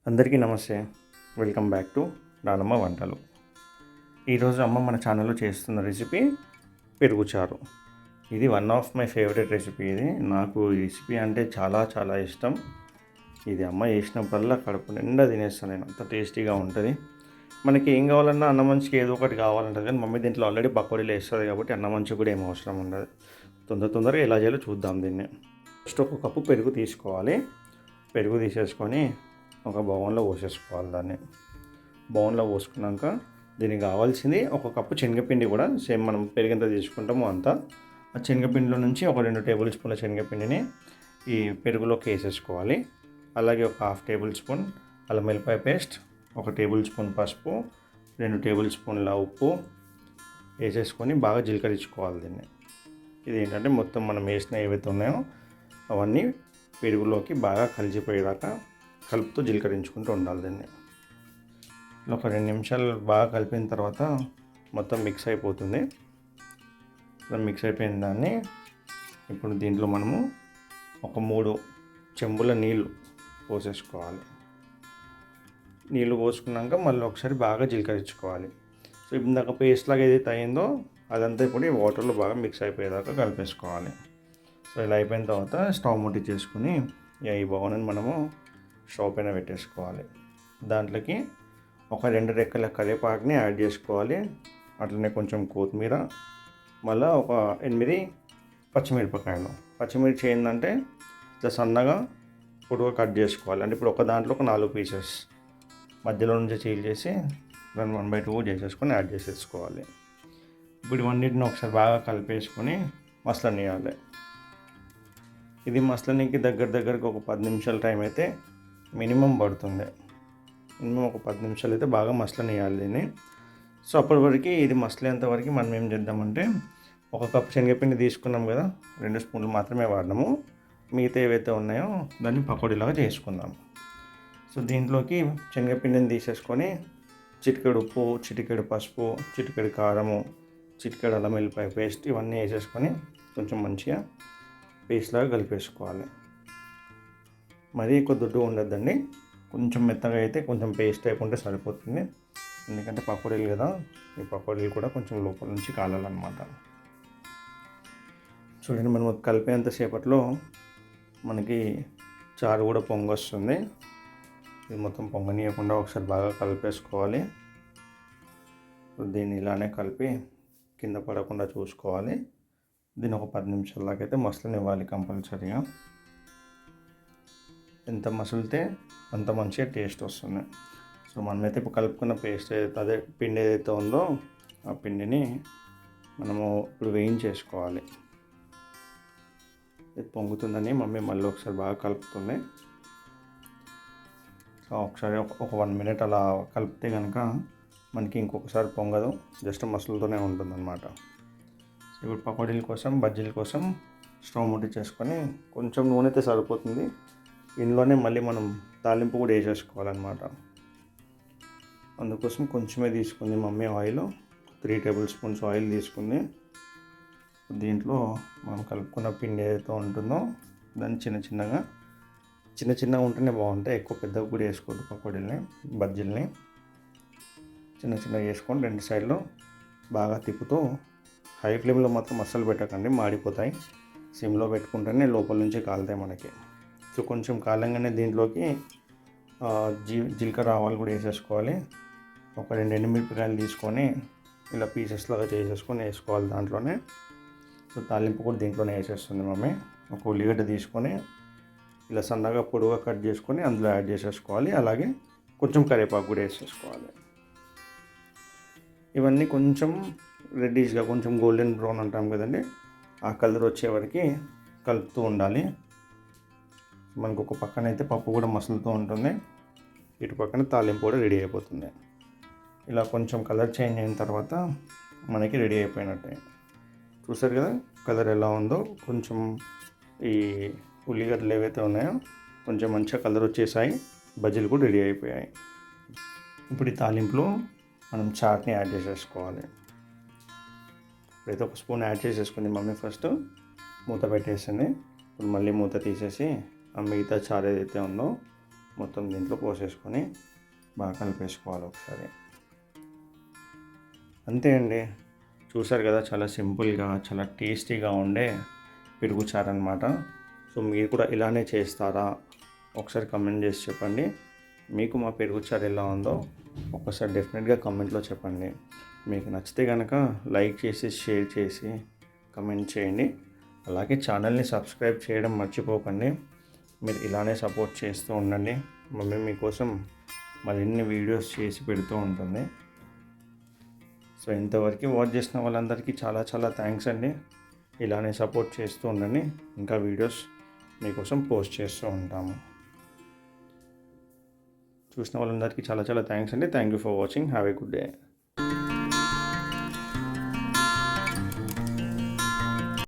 అందరికీ నమస్తే. Welcome back to నానమ్మ వంటలు. ఈరోజు అమ్మ మన ఛానల్లో చేస్తున్న రెసిపీ పెరుగు చారు. ఇది one of my favourite recipe. ఇది నాకు ఈ రెసిపీ అంటే చాలా చాలా ఇష్టం. ఇది అమ్మ చేసినప్పుడల్లా కడుపు నిండా తినేస్తాను నేను, అంత టేస్టీగా ఉంటుంది. మనకి ఏం కావాలన్నా అన్నం మంచికి ఏదో ఒకటి కావాలంటుంది, కానీ మమ్మీ దీంట్లో ఆల్రెడీ పకోడీలు వేస్తుంది కాబట్టి అన్నం మంచి కూడా ఏం అవసరం ఉండదు. తొందరగా ఎలా చేయాలో చూద్దాం దీన్ని. ఫస్ట్ ఒక కప్పు పెరుగు తీసుకోవాలి. పెరుగు తీసేసుకొని ఒక బౌన్లో పోసేసుకోవాలి. దాన్ని బౌన్లో పోసుకున్నాక దీనికి కావాల్సింది ఒక కప్పు శనగపిండి, కూడా సేమ్ మనం పెరిగెంత తీసుకుంటామో అంత. ఆ శనగపిండిలో నుంచి ఒక 2 టేబుల్ స్పూన్ల శనగపిండిని ఈ పెరుగులోకి వేసేసుకోవాలి. అలాగే ఒక 1/2 టేబుల్ స్పూన్ అల్లం వెల్లిపాయ పేస్ట్, 1 టేబుల్ స్పూన్ పసుపు, 2 టేబుల్ స్పూన్ల ఉప్పు వేసేసుకొని బాగా జీలకరించుకోవాలి దీన్ని. ఇది ఏంటంటే మొత్తం మనం వేసిన ఏవైతే ఉన్నాయో అవన్నీ పెరుగులోకి బాగా కలిసిపోయేదాకా కలుపుతూ జీలకరించుకుంటూ ఉండాలి దీన్ని. ఒక 2 నిమిషాలు బాగా కలిపిన తర్వాత మొత్తం మిక్స్ అయిపోతుంది. మిక్స్ అయిపోయిన దాన్ని ఇప్పుడు దీంట్లో మనము ఒక 3 చెంబుల నీళ్ళు పోసేసుకోవాలి. నీళ్ళు పోసుకున్నాక మళ్ళీ ఒకసారి బాగా జీలకరించుకోవాలి. సో ఇందాక పేస్ట్ లాగా ఏదైతే అయిందో అదంతా ఇప్పుడు ఈ వాటర్లో బాగా మిక్స్ అయిపోయేదాకా కలిపేసుకోవాలి. సో ఇలా అయిపోయిన తర్వాత స్టవ్ ముట్టించేసుకుని ఈ బౌల్ని మనము స్టవ్ పైన పెట్టేసుకోవాలి. దాంట్లోకి ఒక 2 రెక్కల కరివేపాకుని యాడ్ చేసుకోవాలి. అట్లనే కొంచెం కొత్తిమీర, మళ్ళీ ఒక 8 పచ్చిమిరపకాయలు. పచ్చిమిర్చి ఏంటంటే ఇట్లా సన్నగా పొడుగా కట్ చేసుకోవాలి. అంటే ఇప్పుడు ఒక దాంట్లో ఒక 4 పీసెస్ మధ్యలో నుంచి చీల్ చేసి దాన్ని 1/2 చేసేసుకొని యాడ్ చేసేసుకోవాలి. ఇప్పుడు ఇవన్నిటిని ఒకసారి బాగా కలిపేసుకొని మసలనియాలి. ఇది మసలనికి దగ్గరకు ఒక 10 నిమిషాల టైం అయితే మినిమం పడుతుంది. మినిమం ఒక 10 నిమిషాలు అయితే బాగా మసలనియాలి దీన్ని. సో అప్పటి వరకు ఇది మసలేంత వరకు మనం ఏం చేద్దామంటే, ఒక కప్ శనగపిండి తీసుకున్నాం కదా, 2 స్పూన్లు మాత్రమే వాడినాము. మిగతా ఏవైతే ఉన్నాయో దాన్ని పకోడీలాగా చేసుకుందాం. సో దీంట్లోకి శనగపిండిని తీసేసుకొని చిటికెడు ఉప్పు, చిటికెడు పసుపు, చిటికెడు కారము, చిటికెడు అల్లం వెల్లిపాయ పేస్ట్ ఇవన్నీ వేసేసుకొని కొంచెం మంచిగా పేస్ట్ లాగా కలిపేసుకోవాలి. మరీ ఎక్కువ దొడ్డు ఉండద్దండి, కొంచెం మెత్తగా అయితే కొంచెం పేస్ట్ అయిపోతే సరిపోతుంది. ఎందుకంటే పకోడీలు కదా, ఈ పకోడీలు కూడా కొంచెం లోపల నుంచి కాలాలన్నమాట. చూడండి, మనం కలిపేంతసేపట్లో మనకి చారు కూడా పొంగొస్తుంది. ఇది మొత్తం పొంగనీయకుండా ఒకసారి బాగా కలిపేసుకోవాలి. దీన్ని ఇలానే కలిపి కింద పడకుండా చూసుకోవాలి. దీన్ని ఒక 10 నిమిషాల దాకా అయితే మసలనివ్వాలి కంపల్సరీగా. ఎంత మసిలితే అంత మంచిగా టేస్ట్ వస్తుంది. సో మనమైతే ఇప్పుడు కలుపుకున్న పేస్ట్ అదే పిండి ఏదైతే ఉందో ఆ పిండిని మనము ఇప్పుడు వేయించేసుకోవాలి. ఇది పొంగుతుందని మమ్మీ మళ్ళీ ఒకసారి బాగా కలుపుతుంది. సో ఒకసారి ఒక 1 మినిట్ అలా కలిపితే కనుక మనకి ఇంకొకసారి పొంగదు, జస్ట్ మసులుతూనే ఉంటుందన్నమాట. ఇప్పుడు పకోడీల కోసం, బజ్జీల కోసం స్టవ్ ముట్టించేసుకొని కొంచెం నూనె అయితే సరిపోతుంది. ఇందులోనే మళ్ళీ మనం తాలింపు కూడా వేసేసుకోవాలన్నమాట. అందుకోసం కొంచెమే తీసుకుంది mummy oil, 3 table spoons oil తీసుకుంది. దీంట్లో మనం కలుపుకున్న పిండి ఏదైతే ఉంటుందో దాన్ని చిన్న ఉంటేనే బాగుంటాయి. ఎక్కువ పెద్దగా కూడా వేసుకోవద్దు. పకోడీలని, బజ్జీలని చిన్నగా వేసుకొని 2 సైడ్లో బాగా తిప్పుతూ, హై ఫ్లేమ్లో మాత్రం అస్సలు పెట్టకండి, మాడిపోతాయి. సిమ్లో పెట్టుకుంటేనే లోపల నుంచి కాలుతాయి మనకి. సో కొంచెం కాలంగానే దీంట్లోకి జీలకర్ర ఆవాలు కూడా వేసేసుకోవాలి. ఒక 2 ఎండుమిరపకాయలు తీసుకొని ఇలా పీసెస్ లాగా చేసేసుకొని వేసుకోవాలి దాంట్లోనే. సో తాలింపు కూడా దీంట్లోనే వేసేస్తుంది మమ్మీ. ఒక ఉల్లిగడ్డ తీసుకొని ఇలా సన్నగా పొడుగా కట్ చేసుకొని అందులో యాడ్ చేసేసుకోవాలి. అలాగే కొంచెం కరివేపాకు కూడా వేసేసుకోవాలి. ఇవన్నీ కొంచెం రెడ్డిష్గా, కొంచెం గోల్డెన్ బ్రౌన్ అంటాం కదండి, ఆ కలర్ వచ్చే వరకు కలుపుతూ ఉండాలి. మనకు ఒక పక్కన అయితే పప్పు కూడా మసులుతూ ఉంటుంది, ఇటు పక్కన తాలింపు కూడా రెడీ అయిపోతుంది. ఇలా కొంచెం కలర్ చేంజ్ అయిన తర్వాత మనకి రెడీ అయిపోయినట్టే. చూసారు కదా కలర్ ఎలా ఉందో. కొంచెం ఈ ఉల్లిగడ్డలు ఏవైతే ఉన్నాయో కొంచెం మంచిగా కలర్ వచ్చేసాయి. బజ్జీలు కూడా రెడీ అయిపోయాయి. ఇప్పుడు ఈ తాలింపులో మనం చాట్ని యాడ్ చేసేసుకోవాలి. ఇప్పుడైతే ఒక స్పూన్ యాడ్ చేసేసుకుంది మమ్మీ. ఫస్ట్ మూత పెట్టేసింది. ఇప్పుడు మళ్ళీ మూత తీసేసి ఆ మిగతా చారు ఏదైతే ఉందో మొత్తం దీంట్లో పోసేసుకొని బాగా కలిపేసుకోవాలి ఒకసారి. అంతే అండి. చూసారు కదా, చాలా సింపుల్గా చాలా టేస్టీగా ఉండే పెరుగు చారు అనమాట. సో మీరు కూడా ఇలానే చేస్తారా? ఒకసారి కమెంట్ చేసి చెప్పండి. మీకు మా పెరుగు చారు ఎలా ఉందో ఒకసారి డెఫినెట్గా కమెంట్లో చెప్పండి. మీకు నచ్చితే కనుక లైక్ చేసి షేర్ చేసి కమెంట్ చేయండి. అలాగే ఛానల్ని సబ్స్క్రైబ్ చేయడం మర్చిపోకండి. మీరు ఇలానే సపోర్ట్ చేస్తూ ఉండండి. మమ్మీ మీకోసం మరిన్ని వీడియోస్ చేసి పెడుతూ ఉంటుంది. సో ఇంతవరకు వాచ్ చేసిన వాళ్ళందరికీ చాలా చాలా థ్యాంక్స్ అండి. ఇలానే సపోర్ట్ చేస్తూ ఉండండి. ఇంకా వీడియోస్ మీకోసం పోస్ట్ చేస్తూ ఉంటాము. చూసిన వాళ్ళందరికీ చాలా చాలా థ్యాంక్స్ అండి. Thank you for watching. Have a good day.